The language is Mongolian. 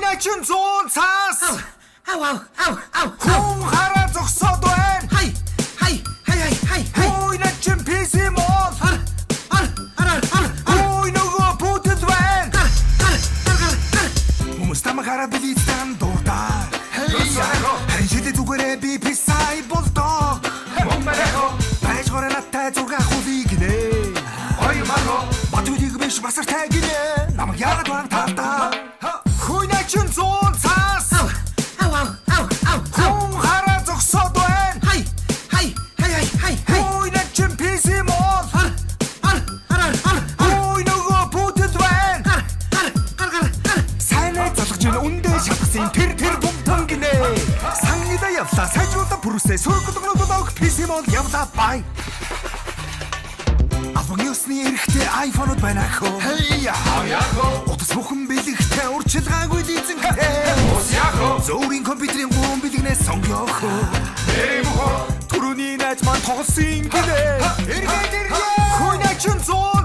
Хүйнэчин зүүн цаас. Ау. Хүн хараа зогсоод байна. Хай. Хүйнэчин PC мод. Хүй нөгөө бүтэд байна. Хүмүүс тамаа хараа билийцэн дуртаа. Харин шилээ зүгээрээ би писай болдог. Байж гороо наттай зураг хулиг нэ. Батүлиг биш басартай гинэ. Намайг яагаад баг таатаа. Хүйнэчин зүүн цаас. Хүн хараа зогсоод байна. Хай. Хүйнэчин PC мод. Хүй нөгөө бүтэд байна. Сайнаа залгаж ин үндэ шатгсан тэр бумтан гинэ. Сангида явлаа сайжруулах бүрүсээ сөргөдөг PC мод явлаа бай. Албаны эрэхтэй iPhone-ууд байна хөө. Утас бүхэн бэлэгтэй урчилгаагүй лизэнхтэй. Зөөрийн компьютерийн гүн бэлгнээс сонгоох. Түрүүний найз маань тоглосон гинэ. Эргээд. Хүйнэчин зүүн